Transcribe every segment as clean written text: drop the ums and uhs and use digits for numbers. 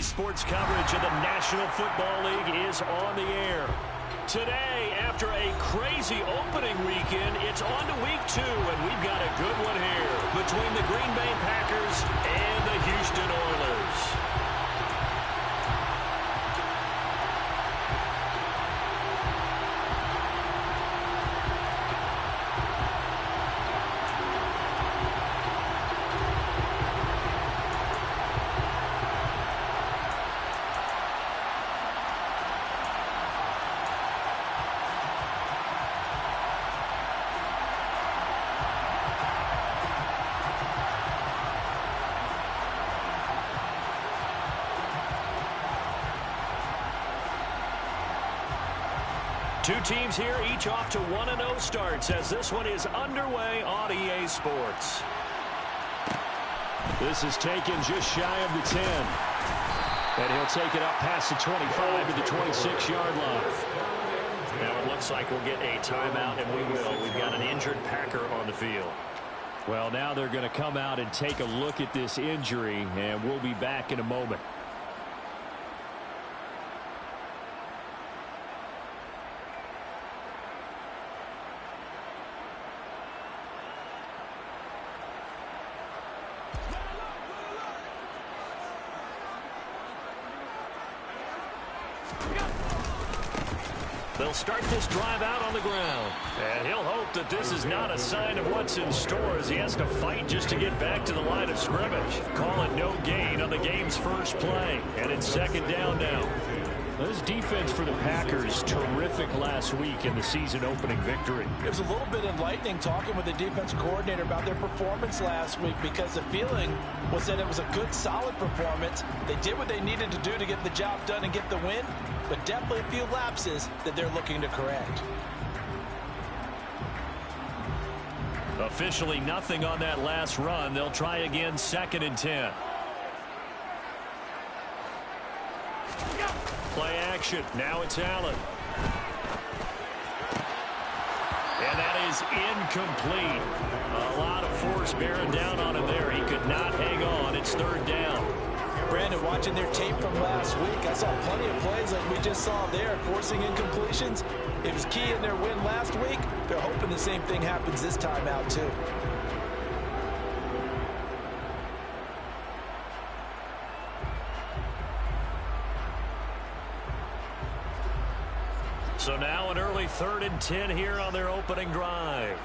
Sports coverage of the National Football League is on the air. Today, after a crazy opening weekend, it's on to week 2, and we've got a good one here between the Green Bay Packers and the Houston Oilers. Two teams here, each off to 1-0 starts as this one is underway on EA Sports. This is taken just shy of the 10. And he'll take it up past the 25 to the 26-yard line. Now it looks like we'll get a timeout, and we will. We've got an injured Packer on the field. Well, now they're going to come out and take a look at this injury, and we'll be back in a moment. They'll start this drive out on the ground. And he'll hope that this is not a sign of what's in store as he has to fight just to get back to the line of scrimmage. Call it no gain on the game's first play. And it's second down now. This defense for the Packers, terrific last week in the season-opening victory. It was a little bit enlightening talking with the defense coordinator about their performance last week because the feeling was that it was a good, solid performance. They did what they needed to do to get the job done and get the win, but definitely a few lapses that they're looking to correct. Officially nothing on that last run. They'll try again, 2nd and 10. Play action. Now it's Allen. And that is incomplete. A lot of force bearing down on him there. He could not hang on. It's 3rd down. Brandon, watching their tape from last week, I saw plenty of plays like we just saw there, forcing incompletions. It was key in their win last week. They're hoping the same thing happens this time out, too. So now an early 3rd and 10 here on their opening drive.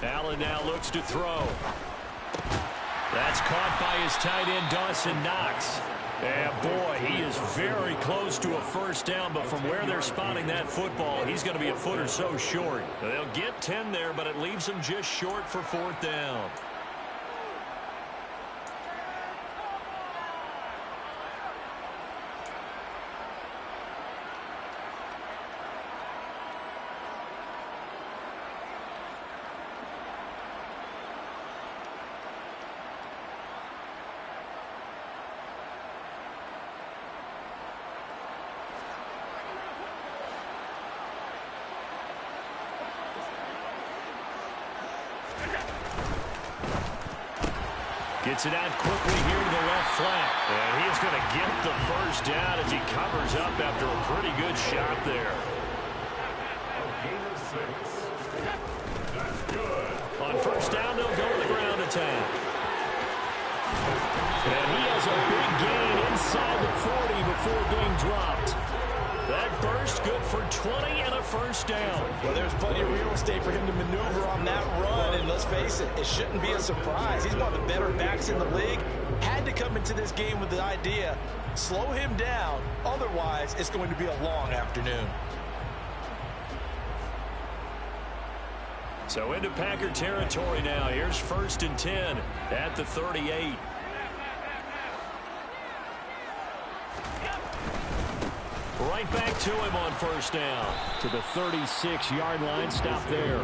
Allen now looks to throw. That's caught by his tight end, Dawson Knox. And boy, he is very close to a first down, but from where they're spotting that football, he's going to be a foot or so short. They'll get 10 there, but it leaves them just short for 4th down. Gets it out quickly here to the left flat. And he is going to get the first down as he covers up after a pretty good shot there. On first down, they'll go to the ground attack. And he has a big gain inside the 40 before being dropped. That burst good for 20 and a first down. Well, there's plenty of real estate for him to maneuver on that run, and let's face it, it shouldn't be a surprise. He's one of the better backs in the league. Had to come into this game with the idea, slow him down, otherwise it's going to be a long afternoon. So into Packer territory now. Here's 1st and 10 at the 38. Right back to him on first down. To the 36-yard line. Stop there.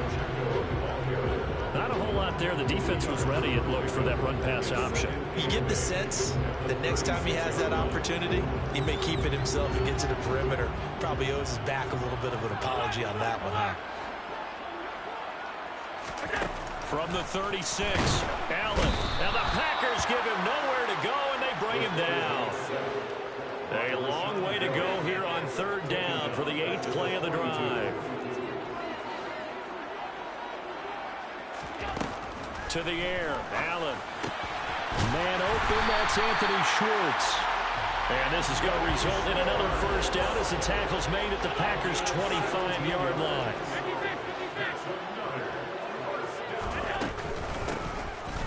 Not a whole lot there. The defense was ready, it looked, for that run-pass option. You get the sense that next time he has that opportunity, he may keep it himself and get to the perimeter. Probably owes his back a little bit of an apology on that one, huh? From the 36, Allen. Now the Packers give him nowhere to go, and they bring him down. A long way to go here on third down for the 8th play of the drive. To the air, Allen. Man open, that's Anthony Schwartz. And this is going to result in another first down as the tackle's made at the Packers' 25-yard line.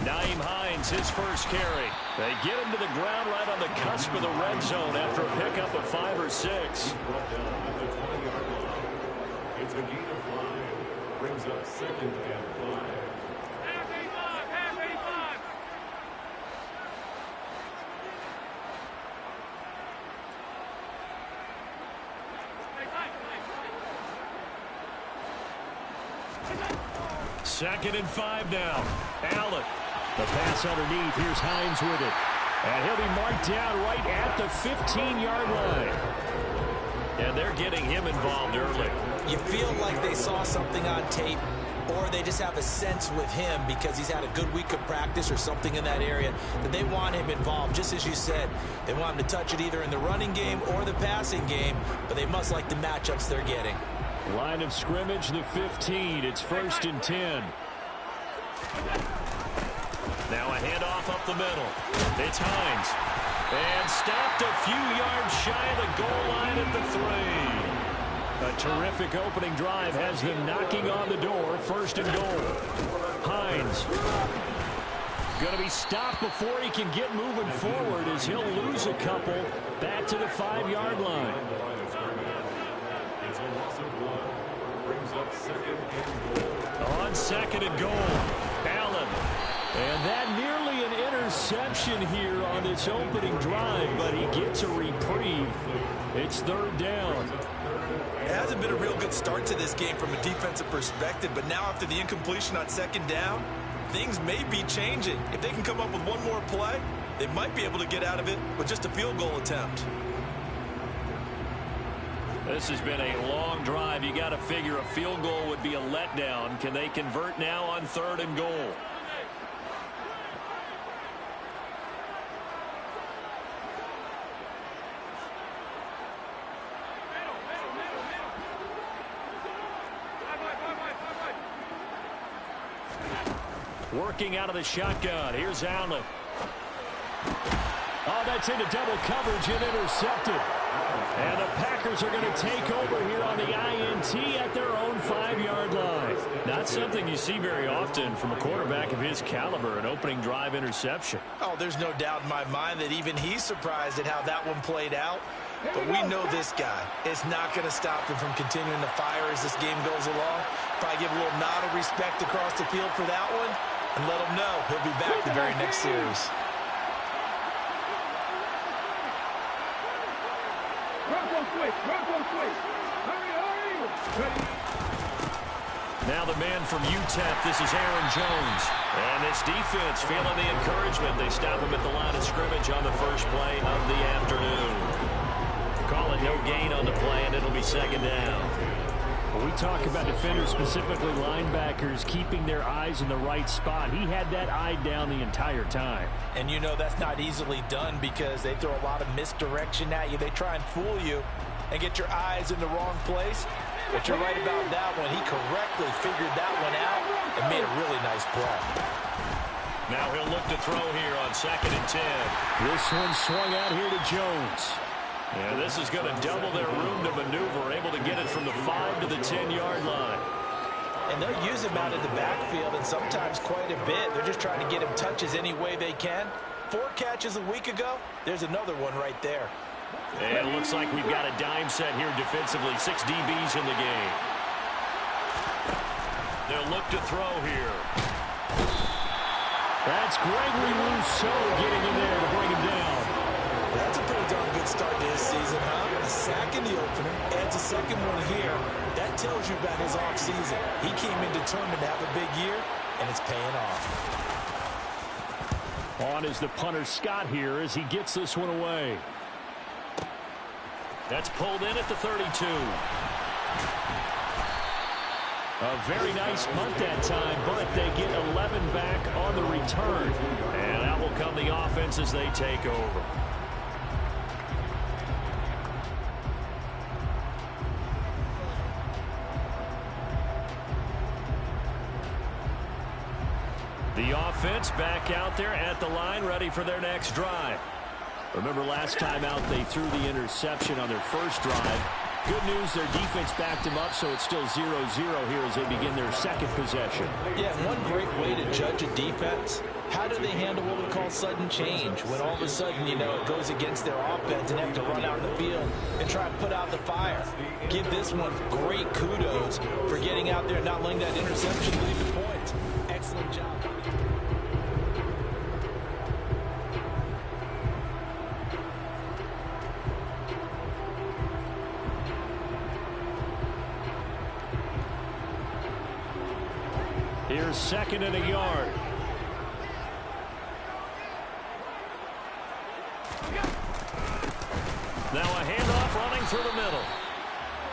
Nyheim Hines, his first carry. They get him to the ground right on the cusp of the red zone after a pickup of 5 or 6. It's a gain of 5. Brings up 2nd and 5. Second and 5 now. Allen. The pass underneath. Here's Hines with it. And he'll be marked down right at the 15-yard line. And they're getting him involved early. You feel like they saw something on tape, or they just have a sense with him because he's had a good week of practice or something in that area that they want him involved. Just as you said, they want him to touch it either in the running game or the passing game, but they must like the matchups they're getting. Line of scrimmage, the 15. It's 1st and 10. Now a handoff up the middle. It's Hines. And stopped a few yards shy of the goal line at the 3. A terrific opening drive has them knocking on the door. 1st and goal. Hines. Going to be stopped before he can get moving forward as he'll lose a couple back to the 5-yard line. It's a loss of 1. Brings up 2nd and goal. On 2nd and goal. Allen. And that nearly an interception here on this opening drive, but he gets a reprieve. It's 3rd down. It hasn't been a real good start to this game from a defensive perspective, but now after the incompletion on 2nd down, things may be changing. If they can come up with one more play, they might be able to get out of it with just a field goal attempt. This has been a long drive. You got to figure a field goal would be a letdown. Can they convert now on 3rd and goal? Working out of the shotgun. Here's Allen. Oh, that's into double coverage and intercepted. And the Packers are going to take over here on the INT at their own 5-yard line. Not something you see very often from a quarterback of his caliber, an opening drive interception. Oh, there's no doubt in my mind that even he's surprised at how that one played out. But we know this guy is not going to stop him from continuing to fire as this game goes along. Probably give a little nod of respect across the field for that one and let him know he'll be back the very next series. Now the man from UTEP, this is Aaron Jones. And this defense feeling the encouragement. They stop him at the line of scrimmage on the first play of the afternoon. Call it no gain on the play, and it'll be 2nd down. When we talk about defenders, specifically linebackers, keeping their eyes in the right spot, he had that eye down the entire time. And you know that's not easily done because they throw a lot of misdirection at you. They try and fool you and get your eyes in the wrong place. But you're right about that one. He correctly figured that one out and made a really nice play. Now he'll look to throw here on 2nd and 10. This one swung out here to Jones. And this is going to double their room to maneuver, able to get it from the 5 to the 10-yard line. And they'll use him out of the backfield, and sometimes quite a bit. They're just trying to get him touches any way they can. 4 catches a week ago. There's another one right there. And it looks like we've got a dime set here defensively. 6 DBs in the game. They'll look to throw here. That's Gregory Rousseau getting in there to bring him down. That's a pretty darn good start to his season, huh? A sack in the opener, adds a second one here. That tells you about his offseason. He came in determined to have a big year, and it's paying off. On is the punter Scott here as he gets this one away. That's pulled in at the 32. A very nice punt that time, but they get 11 back on the return. And that will come the offense as they take over. The offense back out there at the line, ready for their next drive. Remember last time out they threw the interception on their first drive. Good news, their defense backed them up, so it's still 0-0 here as they begin their second possession. Yeah, one great way to judge a defense, how do they handle what we call sudden change? When all of a sudden, you know, it goes against their offense and they have to run out in the field and try to put out the fire. Give this one great kudos for getting out there and not letting that interception lead to points. Excellent job. Here's second and a yard. Now a handoff running through the middle.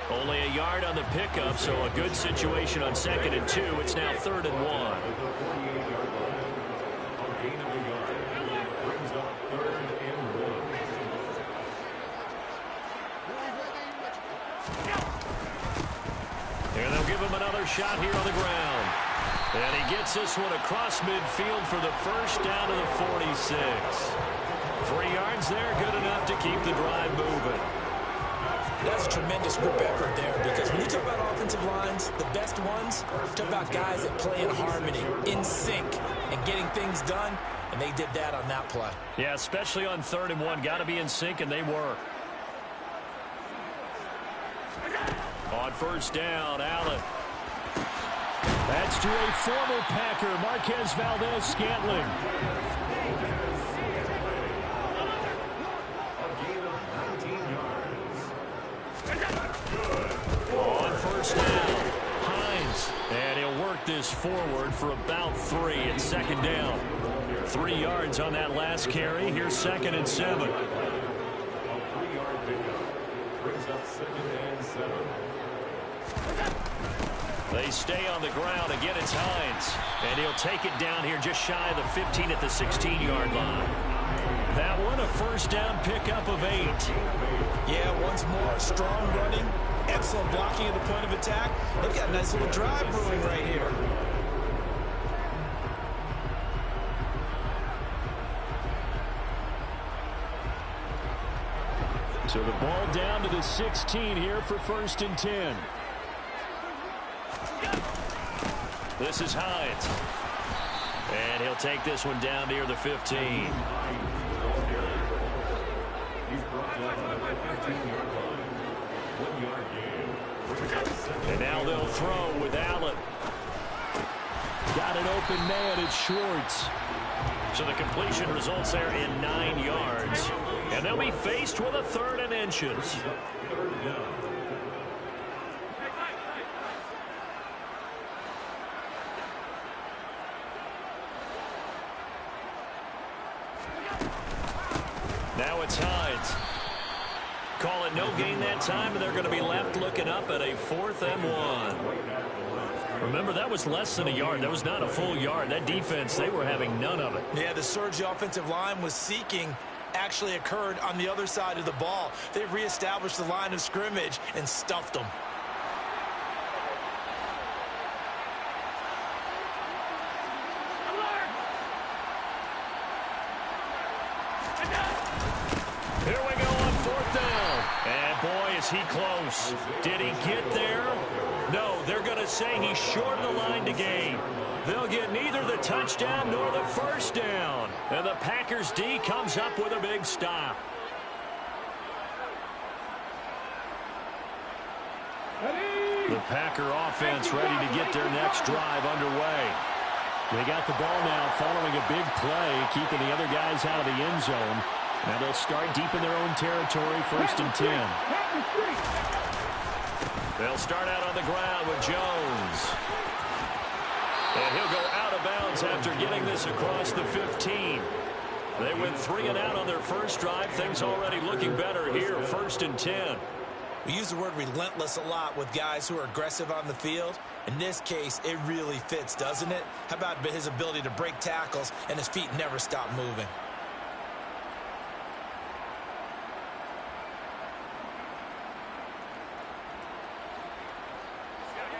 Only a yard on the pickup, so a good situation on second and 2. It's now 3rd and 1. And they'll give him another shot here on the ground. And he gets this one across midfield for the first down to the 46. 3 yards there, good enough to keep the drive moving. That's a tremendous group effort there, because when you talk about offensive lines, the best ones, talk about guys that play in harmony, in sync, and getting things done, and they did that on that play. Yeah, especially on 3rd and 1. Got to be in sync, and they were. On first down, Allen. That's to a former Packer, Marquez Valdes-Scantling. On first down, Hines. And he'll work this forward for about 3. It's 2nd down. 3 yards on that last carry. Here's 2nd and 7. A 3-yard pickup brings up 2nd and 7. They stay on the ground. Again, it's Hines. And he'll take it down here just shy of the 15 at the 16-yard line. That one, a first down pickup of 8. Yeah, once more, strong running, excellent blocking at the point of attack. They've got a nice little drive brewing right here. So the ball down to the 16 here for 1st and 10. This is Hines. And he'll take this one down near the 15. He's brought down at the 15-yard line. 1-yard gain. And now they'll throw with Allen. Got an open man. It's Schwartz. So the completion results there in 9 yards. And they'll be faced with a 3rd and inches. 3rd down. Now it's Hines. Call it no gain that time, and they're going to be left looking up at a 4th and 1. Remember, that was less than a yard. That was not a full yard. That defense, they were having none of it. Yeah, the surge the offensive line was seeking actually occurred on the other side of the ball. They reestablished the line of scrimmage and stuffed them. Here we go on 4th down. And boy, is he close. Did he get there? No, they're going to say he's short of the line to gain. They'll get neither the touchdown nor the first down. And the Packers D comes up with a big stop. The Packer offense ready to get their next drive underway. They got the ball now following a big play, keeping the other guys out of the end zone. Now they'll start deep in their own territory, 1st and 10. They'll start out on the ground with Jones. And he'll go out of bounds after getting this across the 15. They went 3 and out on their first drive. Things already looking better here. 1st and 10. We use the word relentless a lot with guys who are aggressive on the field. In this case, it really fits, doesn't it? How about his ability to break tackles and his feet never stop moving?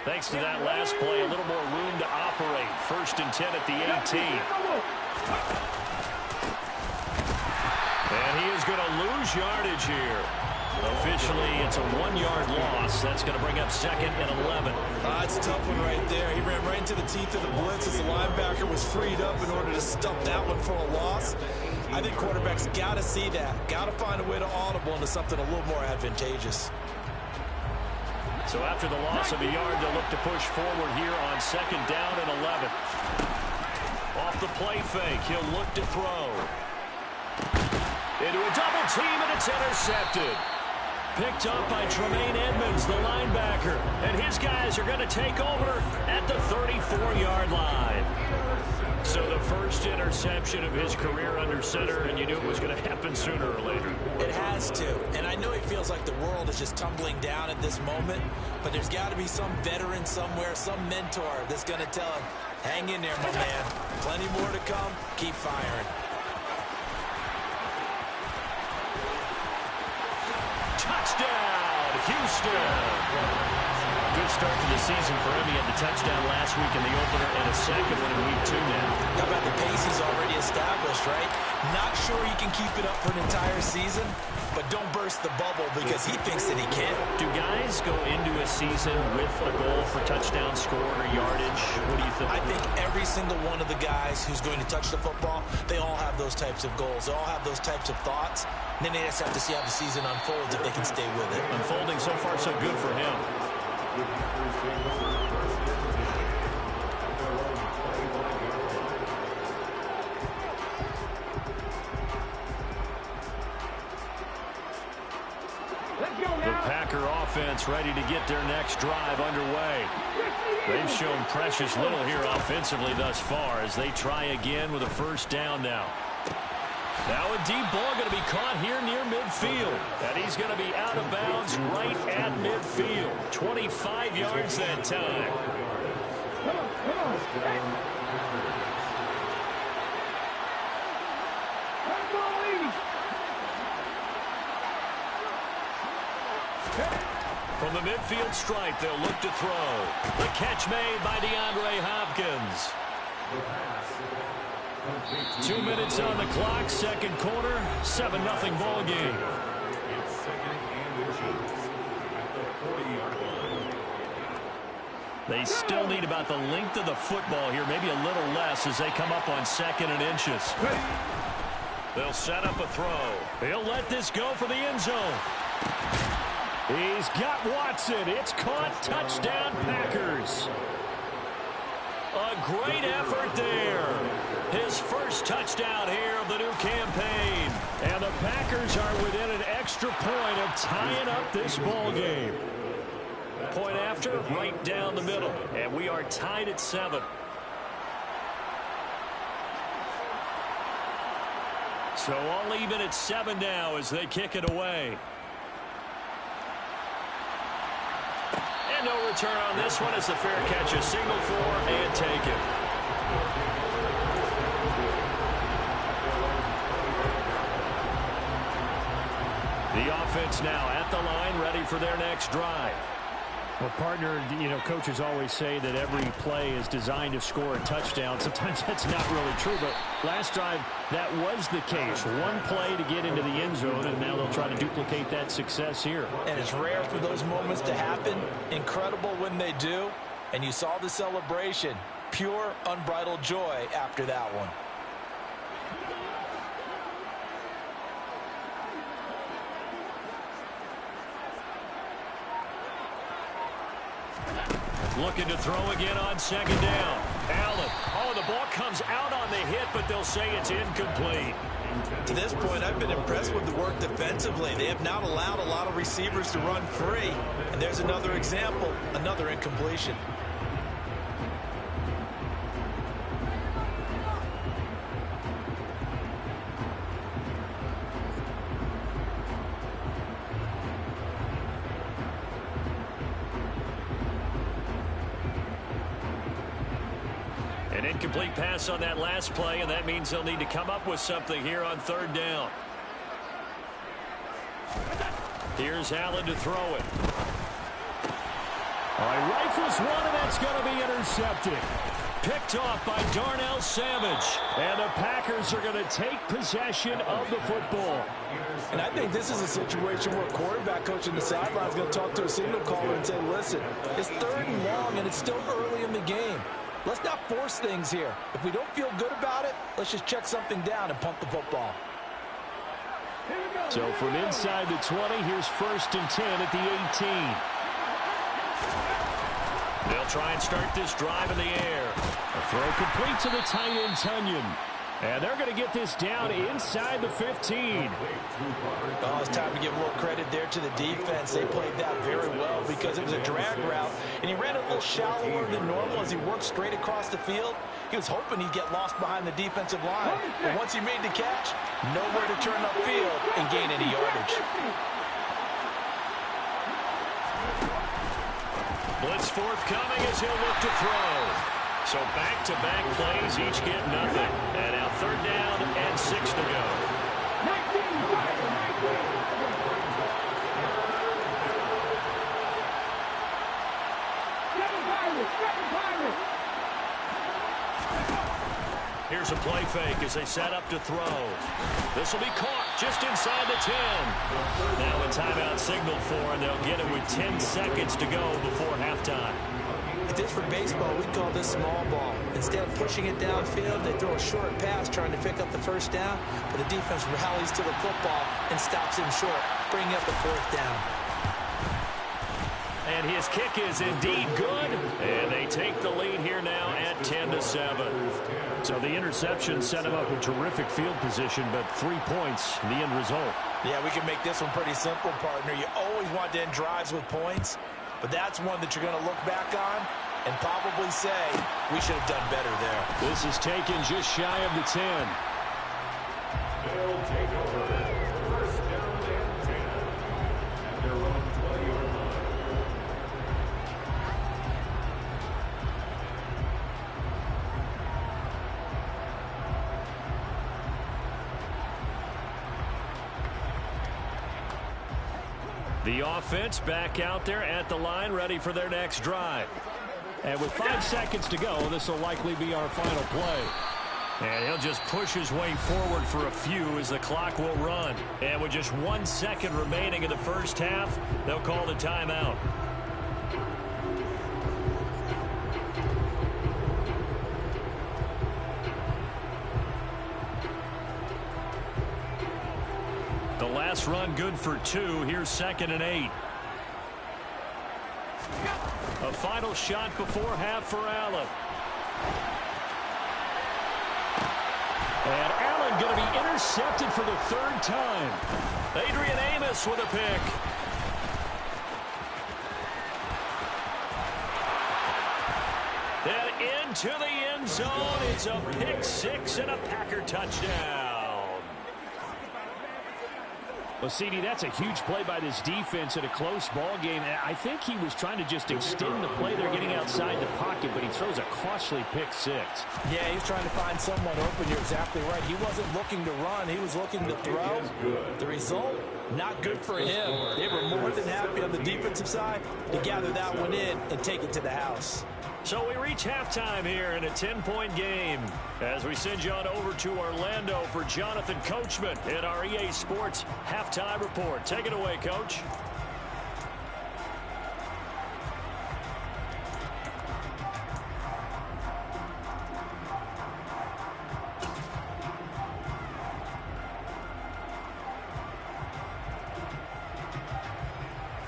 Thanks to that last play, a little more room to operate. 1st and 10 at the 18. And he is going to lose yardage here. Officially, it's a 1-yard loss. That's going to bring up 2nd and 11. It's a tough one right there. He ran right into the teeth of the blitz as the linebacker was freed up in order to stuff that one for a loss. I think quarterbacks got to see that. Got to find a way to audible into something a little more advantageous. So after the loss of a yard, they'll look to push forward here on 2nd down and 11. Off the play fake, he'll look to throw. Into a double team, and it's intercepted. Picked up by Tremaine Edmonds, the linebacker. And his guys are going to take over at the 34-yard line. So the first interception of his career under center, and you knew it was going to happen sooner or later. It has to. And I know he feels like the world is just tumbling down at this moment, but there's got to be some veteran somewhere, some mentor that's going to tell him, hang in there, my man. Plenty more to come. Keep firing. Touchdown, Houston. Good start to the season for him. He had the touchdown last week in the opener and a second one in week 2 now. How about the pace he's already established, right? Not sure he can keep it up for an entire season, but don't burst the bubble because he thinks that he can. Do guys go into a season with a goal for touchdown scored or yardage? What do you think? I think every single one of the guys who's going to touch the football, they all have those types of goals. They all have those types of thoughts. And then they just have to see how the season unfolds if they can stay with it. Unfolding so far so good for him. The Packer offense ready to get their next drive underway. They've shown precious little here offensively thus far as they try again with a 1st down now. Now a deep ball going to be caught here near midfield. And he's going to be out of bounds right at midfield. 25 yards that time. From the midfield stripe, they'll look to throw. The catch made by DeAndre Hopkins. 2 minutes on the clock, 2nd quarter, 7-0 ball game. It's 2nd and 8 at the 40-yard line. They still need about the length of the football here, maybe a little less as they come up on 2nd and inches. They'll set up a throw. He'll let this go for the end zone. He's got Watson. It's caught. Touchdown, Packers. A great effort there. His first touchdown here of the new campaign. And the Packers are within an extra point of tying up this ball game. Point after, right down the middle. And we are tied at 7. So all even at 7 now as they kick it away. And no return on this one as the fair catch a signal for and take it. The offense now at the line, ready for their next drive. Well, partner, coaches always say that every play is designed to score a touchdown. Sometimes that's not really true, but last drive, that was the case. One play to get into the end zone, and now they'll try to duplicate that success here. And it's rare for those moments to happen. Incredible when they do. And you saw the celebration. Pure, unbridled joy after that one. Looking to throw again on 2nd down. Allen. Oh, the ball comes out on the hit, but they'll say it's incomplete. To this point, I've been impressed with the work defensively. They have not allowed a lot of receivers to run free. And there's another example, another incompletion. Incomplete pass on that last play, and that means they'll need to come up with something here on third down. Here's Allen to throw it. All right, rifles one, and that's going to be intercepted. Picked off by Darnell Savage. And the Packers are going to take possession of the football. And I think this is a situation where a quarterback coach in the sideline is going to talk to a signal caller and say, listen, it's third and long, and it's still early in the game. Let's not force things here. If we don't feel good about it, let's just check something down and punt the football. So from inside the 20, here's 1st and 10 at the 18. They'll try and start this drive in the air. A throw complete to the tight end, Tunyon. And they're going to get this down inside the 15. Oh, it's time to give a little credit there to the defense. They played that very well because it was a drag route, and he ran a little shallower than normal as he worked straight across the field. He was hoping he'd get lost behind the defensive line. But once he made the catch, nowhere to turn upfield and gain any yardage. Blitz forthcoming as he'll look to throw. So back-to-back plays, each get nothing. And now third down and 6 to go. Here's a play fake as they set up to throw. This will be caught just inside the 10. Now a timeout signal for, and they'll get it with 10 seconds to go before halftime. If this were baseball, we'd call this small ball. Instead of pushing it downfield, they throw a short pass trying to pick up the first down, but the defense rallies to the football and stops him short, bringing up the 4th down. And his kick is indeed good, and they take the lead here now at 10-7. So the interception set him up with terrific field position, but 3 points, the end result. Yeah, we can make this one pretty simple, partner. You always want to end drives with points, but that's one that you're going to look back on and probably say, we should have done better there. This is taken just shy of the 10. They'll take over. First down and 10. At their own 20-yard line. The offense back out there at the line, ready for their next drive. And with 5 seconds to go, this will likely be our final play. And he'll just push his way forward for a few as the clock will run. And with just 1 second remaining in the first half, they'll call the timeout. The last run good for 2. Here's 2nd and 8. A final shot before half for Allen. And Allen going to be intercepted for the 3rd time. Adrian Amos with a pick. And into the end zone. It's a pick 6 and a Packer touchdown. Well, CD, that's a huge play by this defense in a close ball game. I think he was trying to just extend the play. They're getting outside the pocket, but he throws a costly pick 6. Yeah, he's trying to find someone open. You're exactly right. He wasn't looking to run. He was looking to throw. The result, not good for him. They were more than happy on the defensive side to gather that one in and take it to the house. So we reach halftime here in a 10-point game as we send you on over to Orlando for Jonathan Coachman in our EA Sports Halftime Report. Take it away, Coach.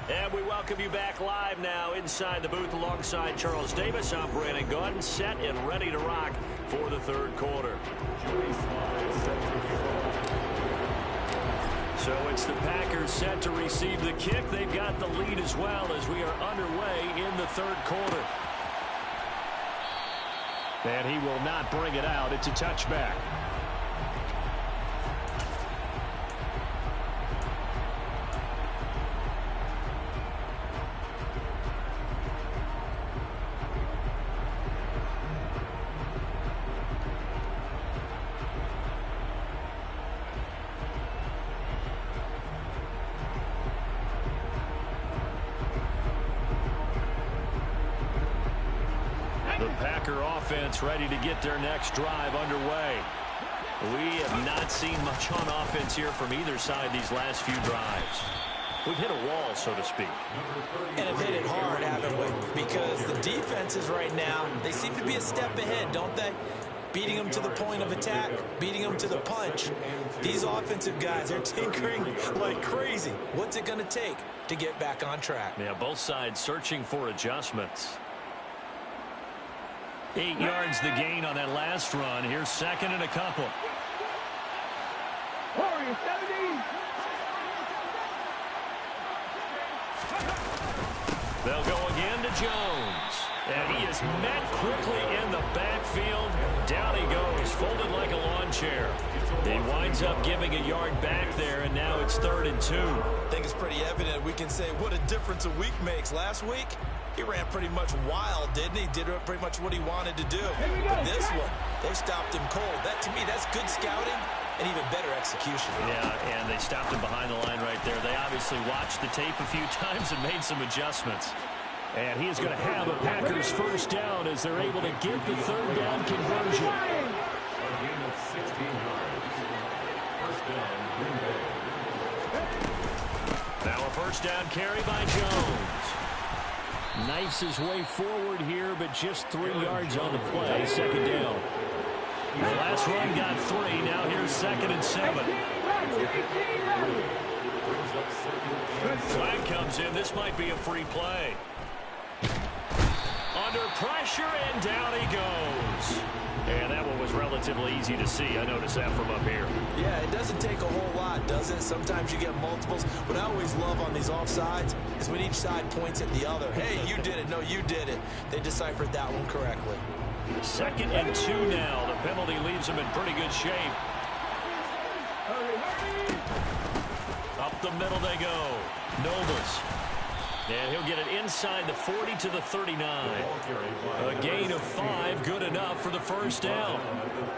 And we welcome you back live now inside the booth alongside Charles Davis. I'm Brandon Gaudin, set and ready to rock for the 3rd quarter. So it's the Packers set to receive the kick. They've got the lead as well as we are underway in the 3rd quarter. And he will not bring it out. It's a touchback. Packer offense ready to get their next drive underway. We have not seen much on offense here from either side these last few drives. We've hit a wall, so to speak. And have hit it hard, haven't we? Because the defenses right now, they seem to be a step ahead, don't they? Beating them to the point of attack, beating them to the punch. These offensive guys are tinkering like crazy. What's it going to take to get back on track? Yeah, both sides searching for adjustments. 8 yards the gain on that last run. Here's second and a couple. They'll go again to Jones. And he is met quickly in the backfield. Down he goes, folded like a lawn chair. He winds up giving a yard back there, and now it's 3rd and 2. I think it's pretty evident. We can say what a difference a week makes. Last week, he ran pretty much wild, didn't he? Did pretty much what he wanted to do. But this one, they stopped him cold. That, to me, that's good scouting and even better execution. Yeah, and they stopped him behind the line right there. They obviously watched the tape a few times and made some adjustments. And he is going to have a Packers first down as they're able to get the 3rd down conversion. A gain of 16 yards. First down, Green Bay. Now a first down carry by Jones. Knifes his way forward here, but just 3 yards on the play. 2nd down. The last run got 3. Now here's 2nd and 7. Flag comes in. This might be a free play. Under pressure, and down he goes. And that one was relatively easy to see. I noticed that from up here. Yeah, it doesn't take a whole lot, does it? Sometimes you get multiples. What I always love on these offsides is when each side points at the other. Hey, you did it. No, you did it. They deciphered that one correctly. 2nd and 2 now. The penalty leaves him in pretty good shape. Up the middle they go. Novas. And he'll get it inside the 40 to the 39. A gain of 5, good enough for the first down.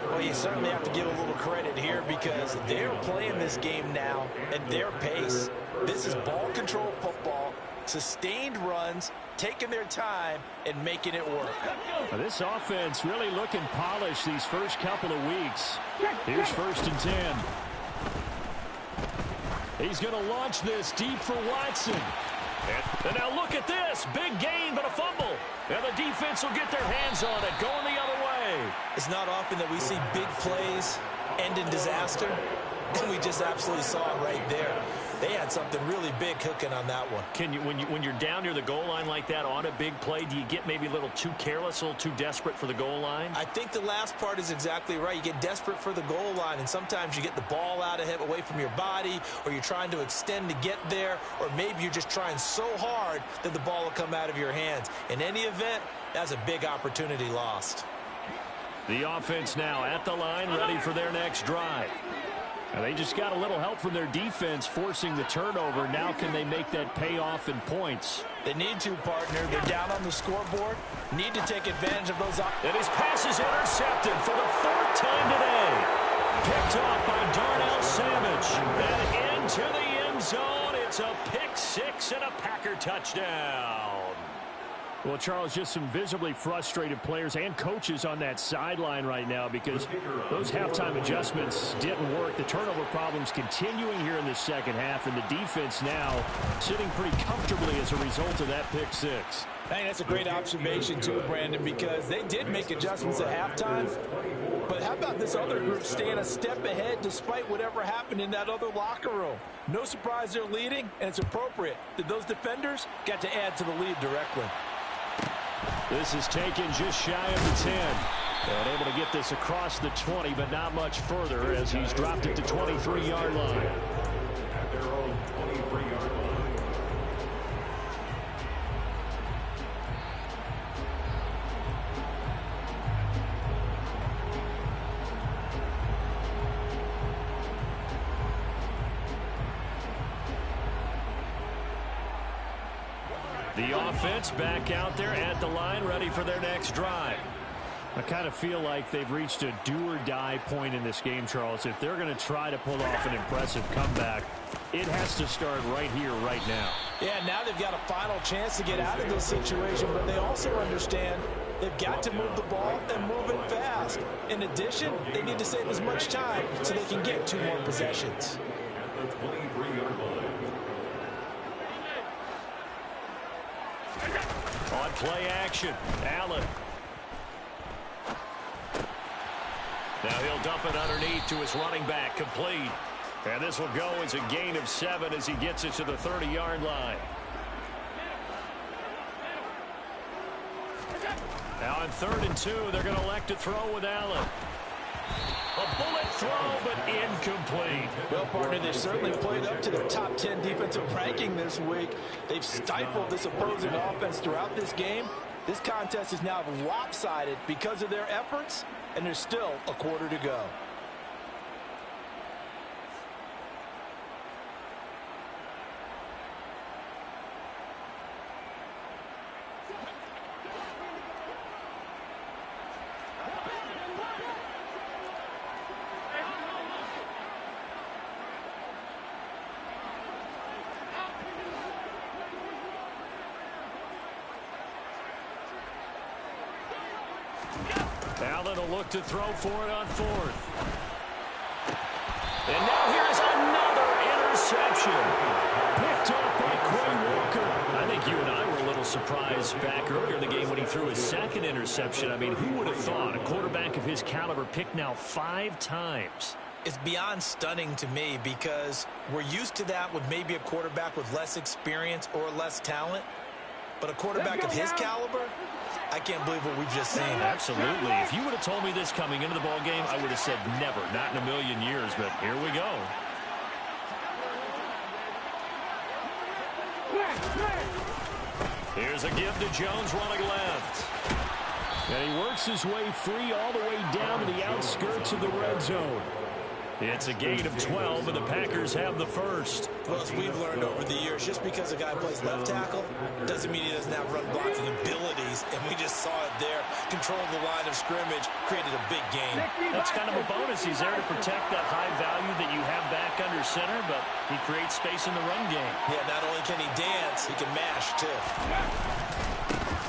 Well, you certainly have to give a little credit here because they're playing this game now at their pace. This is ball control football, sustained runs, taking their time and making it work. Now, this offense really looking polished these first couple of weeks. Here's 1st and 10. He's going to launch this deep for Watson. And now look at this. Big gain, but a fumble. And the defense will get their hands on it, going the other way. It's not often that we see big plays end in disaster, and we just absolutely saw it right there. They had something really big cooking on that one. Can you, when you're down near the goal line like that on a big play, do you get maybe a little too careless, a little too desperate for the goal line? I think the last part is exactly right. You get desperate for the goal line, and sometimes you get the ball out of it, away from your body, or you're trying to extend to get there, or maybe you're just trying so hard that the ball will come out of your hands. In any event, that's a big opportunity lost. The offense now at the line, ready for their next drive. Now they just got a little help from their defense forcing the turnover. Now can they make that pay off in points? They need to, partner. They're down on the scoreboard. Need to take advantage of those. And his pass is intercepted for the 4th time today. Picked off by Darnell Savage. And into the end zone. It's a pick 6 and a Packer touchdown. Well, Charles, just some visibly frustrated players and coaches on that sideline right now because those halftime adjustments didn't work. The turnover problems continuing here in the second half, and the defense now sitting pretty comfortably as a result of that pick 6. I think that's a great observation, too, Brandon, because they did make adjustments at halftime. But how about this other group staying a step ahead despite whatever happened in that other locker room? No surprise they're leading, and it's appropriate that those defenders got to add to the lead directly. This is taken just shy of the 10. And able to get this across the 20, but not much further as he's dropped it to 23-yard line. At their own 23-yard line. The offense back out there at the line, ready for their next drive. I kind of feel like they've reached a do-or-die point in this game, Charles. If they're going to try to pull off an impressive comeback, it has to start right here, right now. Yeah, now they've got a final chance to get out of this situation, but they also understand They've got to move the ball and move it fast. In addition, they need to save as much time so they can get 2 more possessions. At the 23-yard line. On play action, Allen. Now he'll dump it underneath to his running back, complete. And this will go as a gain of 7 as he gets it to the 30-yard line. Now on 3rd and 2, they're going to elect to throw with Allen. A bullet throw, but incomplete. Well, partner, they've certainly played up to their top 10 defensive ranking this week. They've stifled this opposing offense throughout this game. This contest is now lopsided because of their efforts, and there's still a quarter to go. Allen will look to throw for it on 4th. And now here's another interception. Picked off by Quay Walker. I think you and I were a little surprised back earlier in the game when he threw his 2nd interception. I mean, who would have thought a quarterback of his caliber picked now 5 times? It's beyond stunning to me because we're used to that with maybe a quarterback with less experience or less talent. But a quarterback of his caliber, I can't believe what we've just seen. Absolutely. If you would have told me this coming into the ball game, I would have said never, not in a million years. But here we go. Here's a give to Jones running left. And he works his way free all the way down to the outskirts of the red zone. It's a gain of 12, and the Packers have the first. Well, as we've learned over the years, just because a guy plays left tackle doesn't mean he doesn't have run blocking abilities. And we just saw it there. Controlled the line of scrimmage, created a big gain. That's kind of a bonus. He's there to protect that high value that you have back under center, but he creates space in the run game. Yeah, not only can he dance, he can mash, too.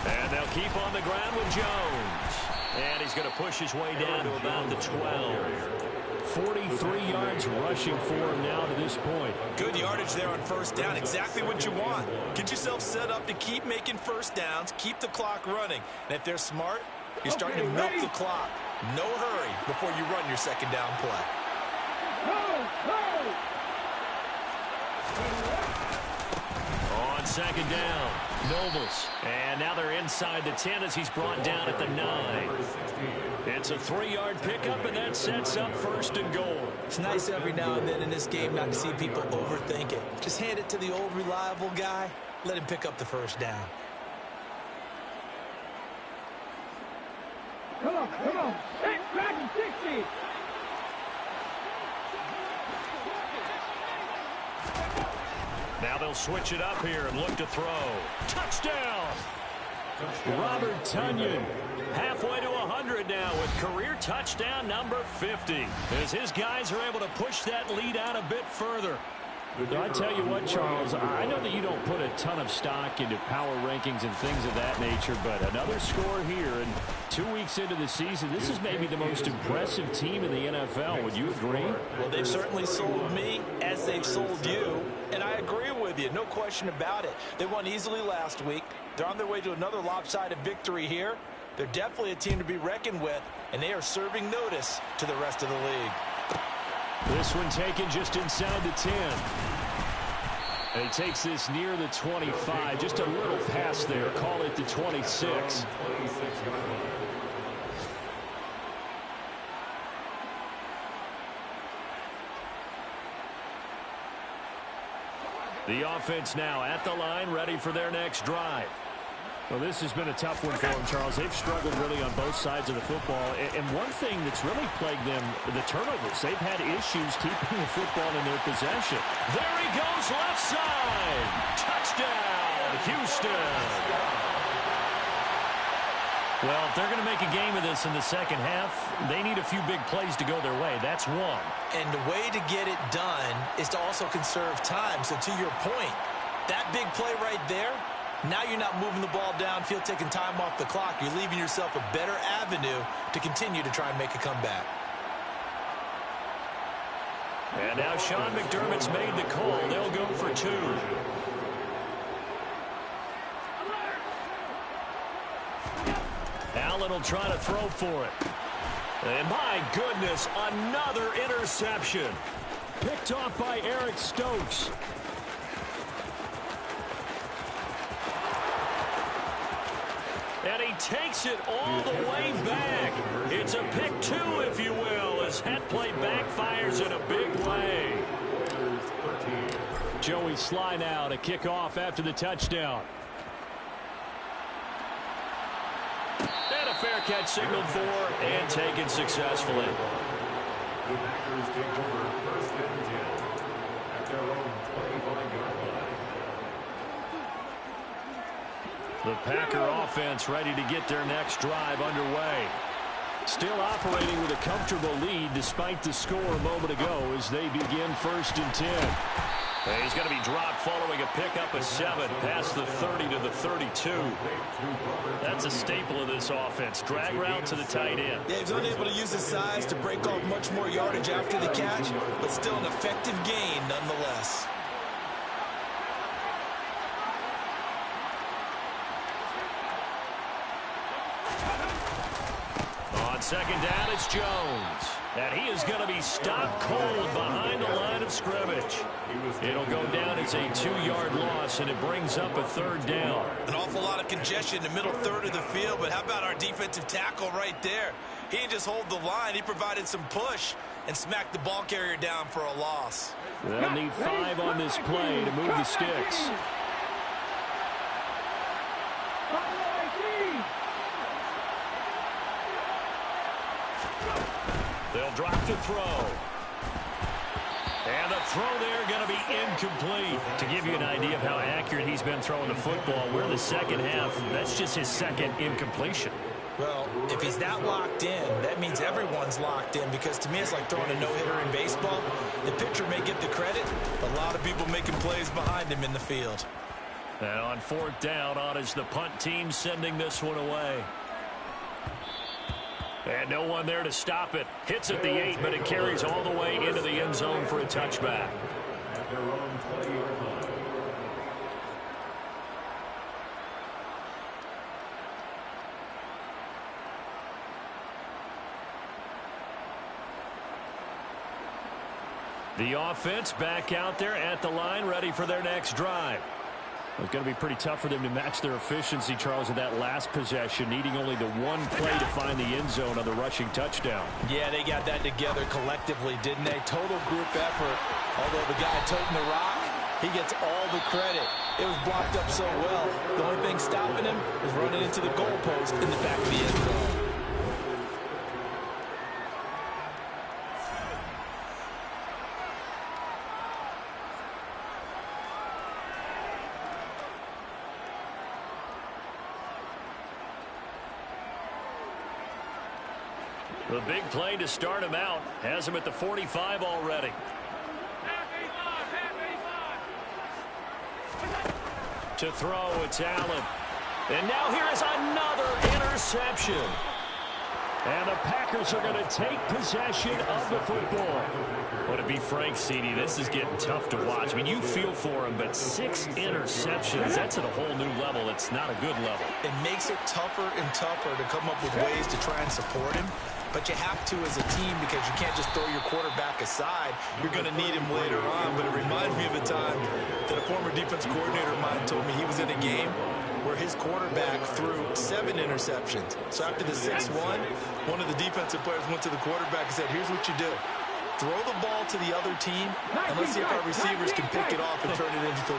And they'll keep on the ground with Jones. And he's going to push his way down to about the 12. 43 yards rushing for him now to this point. Good yardage there on 1st down. Exactly what you want. Get yourself set up to keep making 1st downs, keep the clock running. And if they're smart, you're starting to milk the clock. No hurry before you run your 2nd down play. On 2nd down, Nobles. And now they're inside the 10 as he's brought down at the 9. It's a 3-yard pickup, and that sets up 1st and goal. It's nice every now and then in this game not to see people overthink it. Just hand it to the old reliable guy. Let him pick up the 1st down. Come on. Hey, back to 60. Now they'll switch it up here and look to throw. Touchdown! Robert Tonyan halfway to 100 now with career touchdown number 50. As his guys are able to push that lead out a bit further. I tell you what, Charles, I know that you don't put a ton of stock into power rankings and things of that nature, but another score here, and 2 weeks into the season, this is maybe the most impressive team in the NFL. Would you agree? Well, they've certainly sold me as they've sold you, and I agree with you. No question about it. They won easily last week. They're on their way to another lopsided victory here. They're definitely a team to be reckoned with, and they are serving notice to the rest of the league. This one taken just inside the 10. And he takes this near the 25. Just a little pass there. Call it the 26. The offense now at the line, ready for their next drive. Well, this has been a tough one for them, Charles. They've struggled really on both sides of the football. And one thing that's really plagued them, the turnovers. They've had issues keeping the football in their possession. There he goes, left side. Touchdown, Houston. Well, if they're going to make a game of this in the second half, they need a few big plays to go their way. That's one. And the way to get it done is to also conserve time. So to your point, that big play right there, Now you're not moving the ball downfield, taking time off the clock. You're leaving yourself a better avenue to continue to try and make a comeback. And now Sean McDermott's made the call. They'll go for 2. Allen will try to throw for it. And my goodness, another interception. Picked off by Eric Stokes. And he takes it all the way back. It's a pick 2, if you will, as that play backfires in a big way. Joey Sly now to kick off after the touchdown. And a fair catch signaled for and taken successfully. The Packers take over 1st and 10 at their own 25-yard line. The Packer offense ready to get their next drive underway. Still operating with a comfortable lead despite the score a moment ago as they begin 1st and 10. He's going to be dropped following a pickup of 7 past the 30 to the 32. That's a staple of this offense. Drag route to the tight end. Yeah, he's unable to use his size to break off much more yardage after the catch, but still an effective gain nonetheless. On 2nd down, it's Jones. And he is going to be stopped cold behind the line of scrimmage. It'll go down as a 2-yard loss, and it brings up a 3rd down. An awful lot of congestion in the middle third of the field, but how about our defensive tackle right there? He didn't just hold the line. He provided some push and smacked the ball carrier down for a loss. They'll need 5 on this play to move the sticks. They'll drop to throw. And the throw there going to be incomplete. To give you an idea of how accurate he's been throwing the football, we're in the second half. That's just his 2nd incompletion. Well, if he's that locked in, that means everyone's locked in, because to me it's like throwing a no-hitter in baseball. The pitcher may get the credit, but a lot of people making plays behind him in the field. And on 4th down, on is the punt team sending this one away. And no one there to stop it. Hits at the 8, but it carries all the way into the end zone for a touchback. At their own 20-yard line. The offense back out there at the line, ready for their next drive. It's going to be pretty tough for them to match their efficiency, Charles, with that last possession, needing only the 1 play to find the end zone on the rushing touchdown. Yeah, they got that together collectively, didn't they? Total group effort. Although the guy toting the rock, he gets all the credit. It was blocked up so well. The only thing stopping him is running into the goalpost in the back of the end zone. The big play to start him out has him at the 45 already. To throw, it's Allen. And now here is another interception. And the Packers are going to take possession of the football. Well, to be frank, CD, this is getting tough to watch. I mean, you feel for him, but 6 interceptions, that's at a whole new level. It's not a good level. It makes it tougher and tougher to come up with ways to try and support him. But you have to as a team, because you can't just throw your quarterback aside. You're going to need him later on. But it reminds me of a time that a former defense coordinator of mine told me he was in a game where his quarterback threw 7 interceptions. So after the 6-1, one of the defensive players went to the quarterback and said, here's what you do. Throw the ball to the other team, and let's see if our receivers can pick it off and turn it into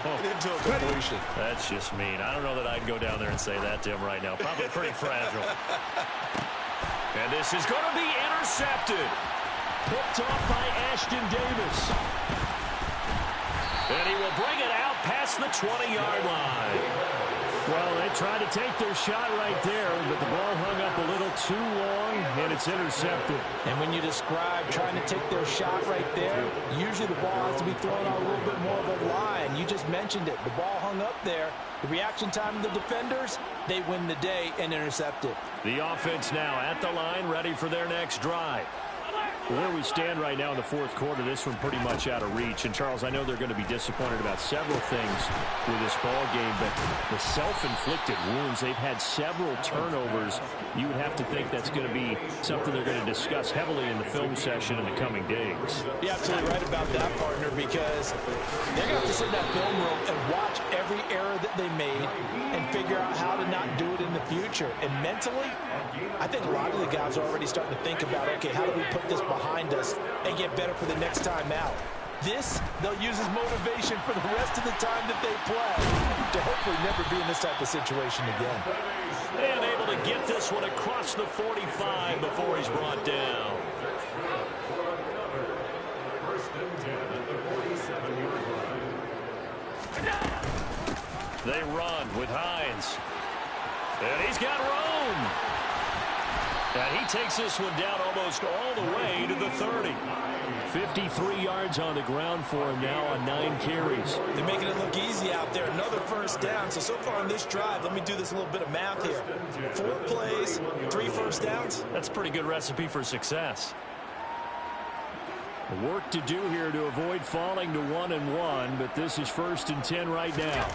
a completion. That's just mean. I don't know that I'd go down there and say that to him right now. Probably pretty fragile. And this is going to be intercepted. Picked off by Ashton Davis. And he will bring it out past the 20-yard line. Well, they tried to take their shot right there, but the ball hung up a little too long, and it's intercepted. And when you describe trying to take their shot right there, usually the ball has to be thrown on a little bit more of a line. You just mentioned it. The ball hung up there. The reaction time of the defenders, they win the day and intercept it. The offense now at the line, ready for their next drive. Where we stand right now in the fourth quarter, this one pretty much out of reach. And, Charles, I know they're going to be disappointed about several things with this ball game, but the self-inflicted wounds, they've had several turnovers. You would have to think that's going to be something they're going to discuss heavily in the film session in the coming days. You're absolutely right about that, partner, because they're going to have to sit in that film room and watch every error that they made and figure out how to not do it in the future. And mentally, I think a lot of the guys are already starting to think about, okay, how do we put this behind us and get better for the next time out? This, they'll use as motivation for the rest of the time that they play to hopefully never be in this type of situation again. And able to get this one across the 45 before he's brought down. First and 10 at the 47-yard line. They run with Hines. And he's got Rome. And he takes this one down almost all the way to the 30. 53 yards on the ground for him now on 9 carries. They're making it look easy out there. Another first down. So far on this drive, let me do this little bit of math here. 4 plays, 3 first downs. That's a pretty good recipe for success. Work to do here to avoid falling to 1-1, but this is 1st and 10 right now.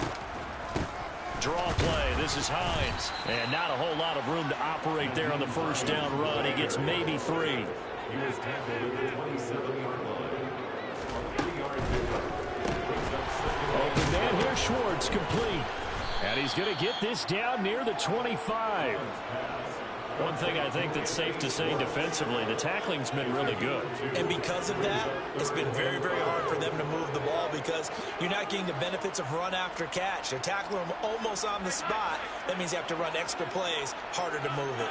Draw play. This is Hines. And not a whole lot of room to operate there on the first down run. He gets maybe 3. He was tackled at the 27-yard line. 3-yard pickup. Open man here, Schwartz, complete. And he's going to get this down near the 25. One thing I think that's safe to say defensively, the tackling's been really good. And because of that, it's been very, very hard for them to move the ball because you're not getting the benefits of run after catch. They're tackling them almost on the spot. That means you have to run extra plays, harder to move it.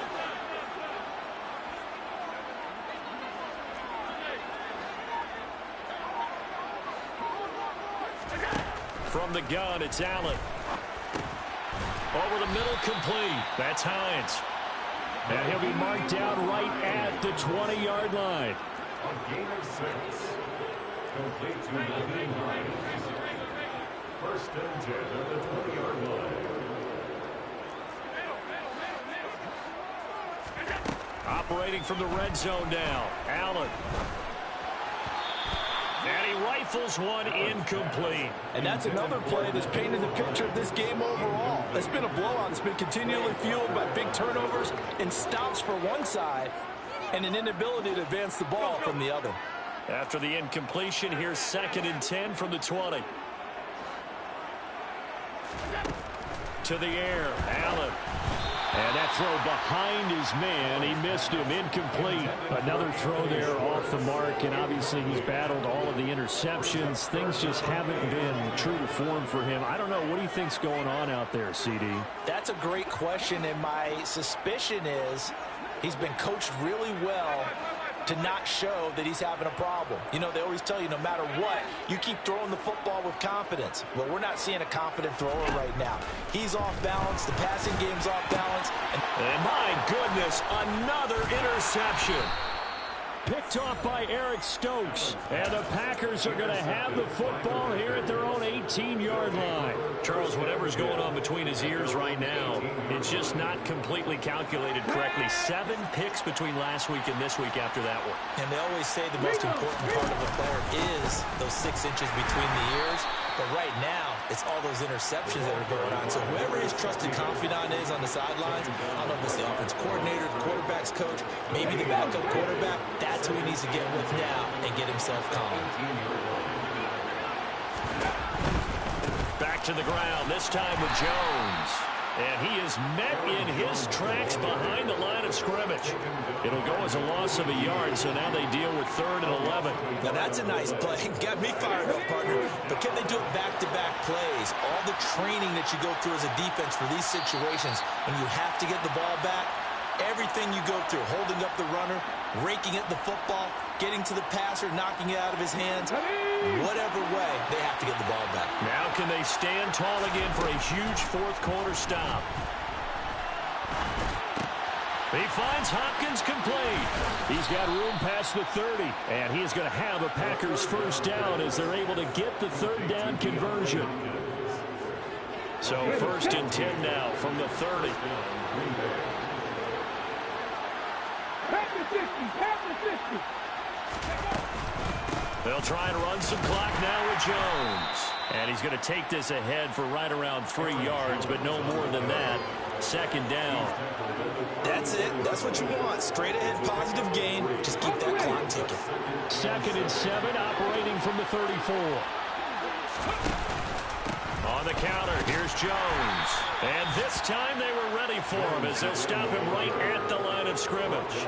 From the gun, it's Allen. Over the middle, complete. That's Hines. And he'll be marked down right at the 20-yard line. A gain of 6. Complete to Naheem Hines. First and 10 at the 20-yard line. Operating from the red zone now. Allen. And he rifles one incomplete. And that's another play that's painted the picture of this game overall. It's been a blowout. It's been continually fueled by big turnovers and stops for one side and an inability to advance the ball from the other. After the incompletion, here's 2nd and 10 from the 20. To the air, Allen. And that throw behind his man, he missed him, incomplete. Another throw there off the mark, and obviously he's battled all of the interceptions. Things just haven't been true to form for him. I don't know, what do you think's going on out there, CD? That's a great question, and my suspicion is he's been coached really well to not show that he's having a problem. You know, they always tell you no matter what, you keep throwing the football with confidence. Well, we're not seeing a confident thrower right now. He's off balance. The passing game's off balance. And my goodness, another interception. Picked off by Eric Stokes. And the Packers are going to have the football here at their own 18-yard line. Charles, whatever's going on between his ears right now, it's just not completely calculated correctly. 7 picks between last week and this week after that one. And they always say the most important part of a player is those 6 inches between the ears. But right now, it's all those interceptions that are going on. So whoever his trusted confidant is on the sidelines, I don't know if it's the offense coordinator, the quarterback's coach, maybe the backup quarterback, that's who he needs to get with now and get himself calm. Back to the ground, this time with Jones. And he is met in his tracks behind the line of scrimmage. It'll go as a loss of a yard, so now they deal with 3rd and 11. Now that's a nice play. Got me fired up, partner. But can they do it back-to-back plays? All the training that you go through as a defense for these situations, when you have to get the ball back, everything you go through, holding up the runner, raking at the football, getting to the passer, knocking it out of his hands. Whatever way, they have to get the ball back. Now can they stand tall again for a huge fourth quarter stop? He finds Hopkins complete. He's got room past the 30, and he is going to have a Packers first down as they're able to get the third down conversion. So 1st and 10 now from the 30. They'll try and run some clock now with Jones. And he's going to take this ahead for right around 3 yards, but no more than that. 2nd down. That's it. That's what you want. Straight ahead positive gain. Just keep that clock ticking. 2nd and 7, operating from the 34. On the counter, here's Jones. And this time they were ready for him as they'll stop him right at the line of scrimmage.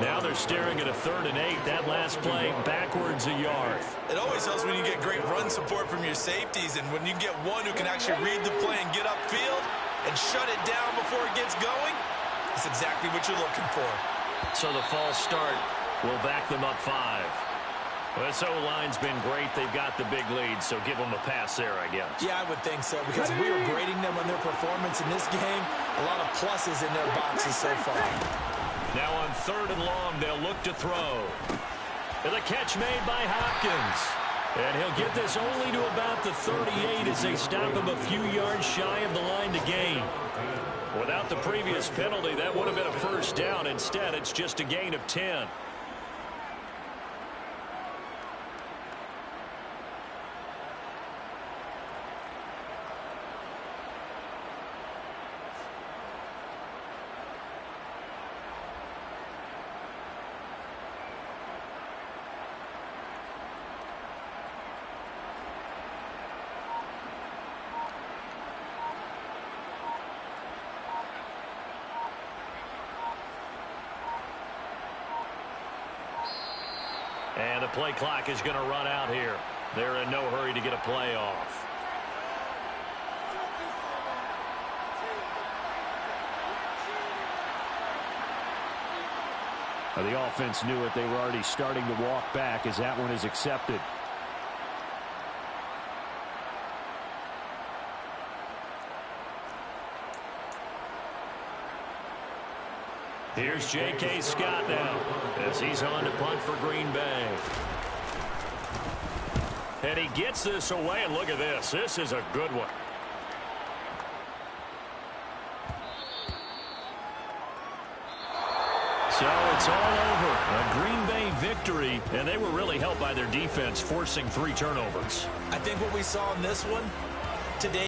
Now they're staring at a 3rd and 8. That last play backwards a yard. It always helps when you get great run support from your safeties, and when you get one who can actually read the play and get upfield and shut it down before it gets going, that's exactly what you're looking for. So the false start will back them up 5. Well, this O-line's been great. They've got the big lead, so give them a pass there, I guess. Yeah, I would think so, because we were grading them on their performance in this game. A lot of pluses in their boxes so far. Now on 3rd and long, they'll look to throw. And the catch made by Hopkins. And he'll get this only to about the 38 as they stop him a few yards shy of the line to gain. Without the previous penalty, that would have been a first down. Instead, it's just a gain of 10. And the play clock is going to run out here. They're in no hurry to get a play off. The offense knew it. They were already starting to walk back as that one is accepted. Here's J.K. Scott now as he's on to punt for Green Bay. And he gets this away, and look at this. This is a good one. So it's all over. A Green Bay victory, and they were really helped by their defense, forcing 3 turnovers. I think what we saw in this one today